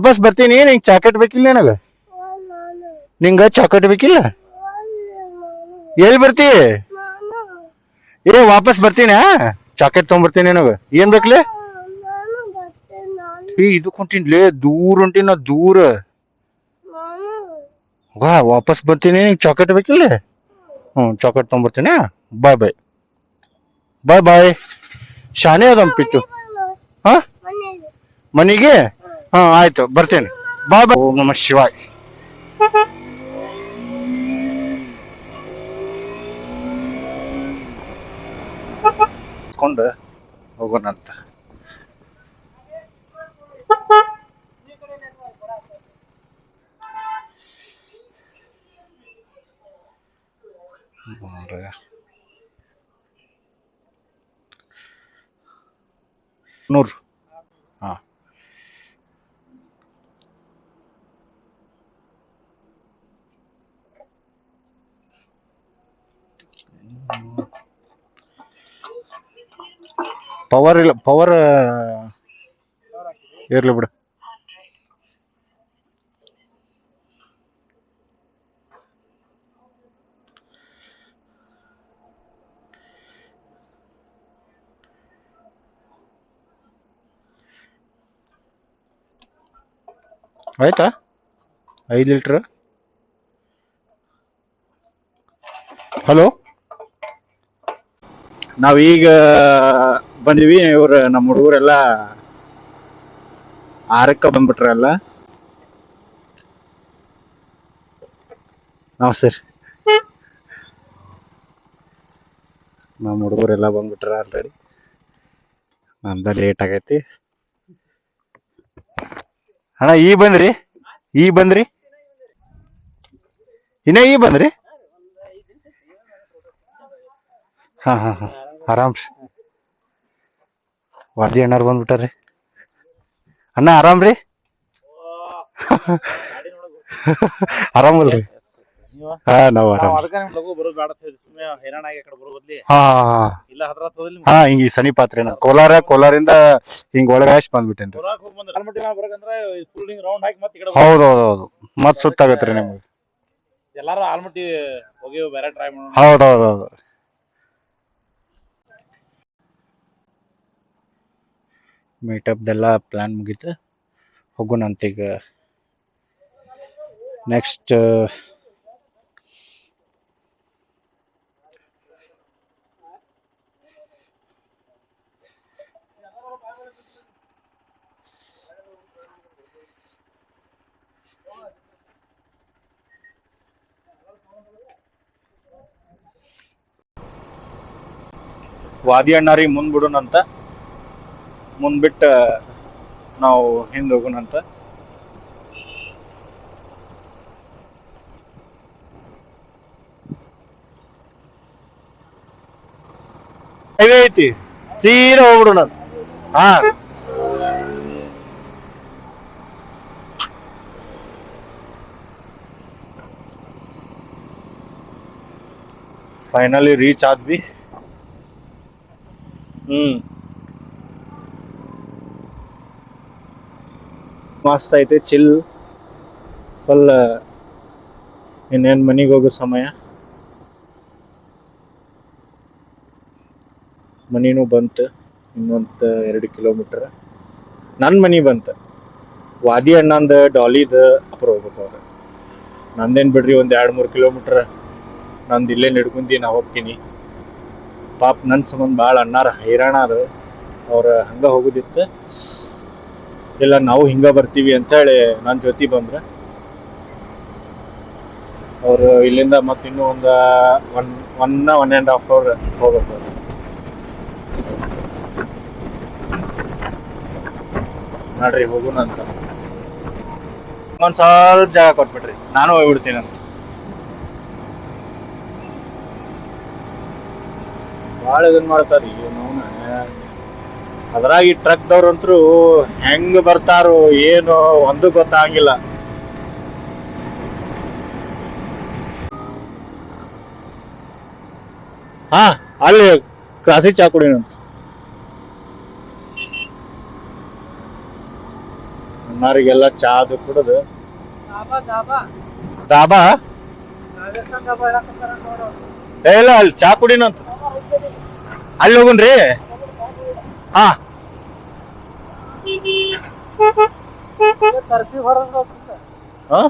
ವಾಪಸ್ ಬರ್ತೀನಿ. ನಿಂಗೆ ಚಾಕೆಟ್ ಬೇಕಿಲ್ಲ ನನಗ? ನಿಂಗ ಚಾಕೆಟ್ ಬೇಕಿಲ್ಲ? ಎಲ್ಲಿ ಬರ್ತಿ? ಏ ವಾಪಸ್ ಬರ್ತೀನಿ. ಚಾಕೆಟ್ ತಗೊಂಡ್ಬರ್ತೀನಿ ನನಗ. ಏನ್ ಬೇಕಲೇ? ಇದು ಕೊಂಟಿನ್ಲೇ ದೂರ ಹೊಂಟಿನ ದೂರ. ವಾಪಸ್ ಬರ್ತೀನಿ. ನಿಂಗೆ ಚಾಕೆಟ್ ಬೇಕಿಲ್ಲ? ಚಾಕೆಟ್ ತಗೊಂಡ್ಬರ್ತೀನಿ. ಬಾಯ್ ಬಾಯ್ ಬಾಯ್ ಬಾಯ್. ಶಾನೆ ಅದಮ್ ಪಿಟ್ಟು. ಹಾ ಮನೆಗೆ? ಆಯ್ತು ಬರ್ತೇನೆ. ಬಾಯ್ ಬಾಯ್. ಓಂ ನಮಃ ಶಿವಾಯ್. ಕೊಂಡು ಹೋಗೋಣಂತ. ನೂರು. ಹಾ ಪವರ್ ಇಲ್ಲ. ಪವರ್ ಇರ್ಲಿ ಬಿಡು. ಆಯ್ತಾ 5 ಲೀಟ್ರ್. ಹಲೋ, ನಾವೀಗ ಬಂದಿವಿ. ಇವ್ರ ನಮ್ಮ ಹುಡುಗರೆಲ್ಲ 6ಕ್ಕೆ ಬಂದ್ಬಿಟ್ರಲ್ಲ. ನಮಸ್ತೆ. ನಮ್ಮ ಹುಡುಗರೆಲ್ಲ ಬಂದ್ಬಿಟ್ರ ಆಲ್ರೆಡಿ. ನಮ್ದ ಲೇಟ್ ಆಗೈತಿ ಅಣ್ಣ. ಈ ಬಂದ್ರಿ ಇನ್ನ ಈ ಬಂದ್ರಿ? ಹಾ ಆರಾಮ್. ವಾದಿ ಅಣ್ಣಾರ್ ಬಂದ್ಬಿಟ್ಟಾರ್ರಿ. ಅಣ್ಣ ಆರಾಮ್ರಿ? ಆರಾಮಲ್ರಿ? ನಾವು ಆರಾಮ್. ಹಿಂಗ ಸನಿಪಾತ್ರಿ. ಕೋಲಾರಿಂದ ಹಿಂಗ ಒಳಗಾಶ್ ಬಂದ್ಬಿಟ್ಟೇನ್ರಿ. ಹೌದೌದೌದು. ಮತ್ ಸುತ್ತಾಗತ್ರಿ ನಿಮ್ಗೆ. ಎಲ್ಲಾರು ಆಲ್ಮಟ್ಟಿ ಹೋಗಿ ಬೇರೆ ಟ್ರೈ ಮಾಡೋಣ. ಹೌದೌದೌದು. ಮೀಟಪ್ದೆಲ್ಲ ಪ್ಲಾನ್ ಮುಗೀತು. ಹೋಗೋಣಂತ ಈಗ. ನೆಕ್ಸ್ಟ್ ವಾದಿ ಅಣ್ಣಾರಿಗೆ ಮುಂದ್ ಬಿಡೋಣಂತ. ಮುಂದ್ಬಿಟ್ಟ ನಾವು ಹಿಂದ್ ಹೋಗೋಣಂತ. ಹೈವೇ ಐತಿ, ಸೀದಾ ಹೋಗ್ಬಿಡೋಣ. ಹಾ ಫೈನಲಿ ರೀಚ್ ಆದ್ವಿ. ಮಸ್ತ್ ಐತಿ. Chill full. ಇನ್ನೇನ್ ಮನಿಗೆ ಹೋಗೋ ಸಮಯ. ಮನಿನೂ ಬಂತು. ಇನ್ನೊಂದು 2 ಕಿಲೋಮೀಟರ್ ನನ್ ಮನಿ ಬಂತ. ವಾದಿ ಅಣ್ಣಂದ ಡಾಲಿದ ಅಪ್ರ ಹೋಗ್ಬೇಕು ಅವ್ರ. ನಂದೇನ್ ಬಿಡ್ರಿ, ಒಂದ್ 2-3 ಕಿಲೋಮೀಟರ್ ನಂದು ಇಲ್ಲೇ ನಡ್ಕೊಂಡಿ ನಾ ಹೋಗ್ತೀನಿ. ಪಾಪ ನನ್ ಸಂಬಂಧ ಭಾಳ ಅಣ್ಣಾರ ಹೈರಾಣ ಅದು. ಅವ್ರ ಹಂಗ ಹೋಗುದಿತ್ತು. ಇಲ್ಲ ನಾವು ಹಿಂಗ ಬರ್ತೀವಿ ಅಂತ ಹೇಳಿ ನನ್ನ ಜೊತೆ ಬಂದ್ರ. ಅವರು ಇಲ್ಲಿಂದ ಮತ್ತೆ ಇನ್ನೂ ಒಂದು 1.5 ಅವರ್ ಹೋಗ್ಬೇಕು. ನೋಡ್ರಿ ಹೋಗೋಣ ಅಂತ. ಒಂದ್ ಸ್ವಲ್ಪ ಜಾಗ ಕೊಟ್ಬಿಟ್ರಿ, ನಾನು ಹೋಗ್ಬಿಡ್ತೀನಿ ಅಂತ. ಭಾಳ ಇದನ್ ಮಾಡ್ತಾರಿ ನೋನ. ಅದ್ರಾಗ ಈ ಟ್ರಕ್ದವ್ರಂತ್ರು ಹೆಂಗ್ ಬರ್ತಾರೋ ಏನು ಒಂದು ಗೊತ್ತಾಗಿಲ್ಲ. ಹಾ ಅಲ್ಲಿ ಕ್ಲಾಸಿಕ್ ಚಾ ಕುಡಿಯೋಣ. ಅಣ್ಣಾರಿಗೆಲ್ಲ ಚಾ ಅದು ಕುಡಿದು ದಾಬಾ ಏ ಇಲ್ಲ ಅಲ್ಲಿ ಚಾ ಕುಡಿನಂತ ಅಲ್ಲಿ ಹೋಗುನ್ರಿ ಹಾ ಹಾ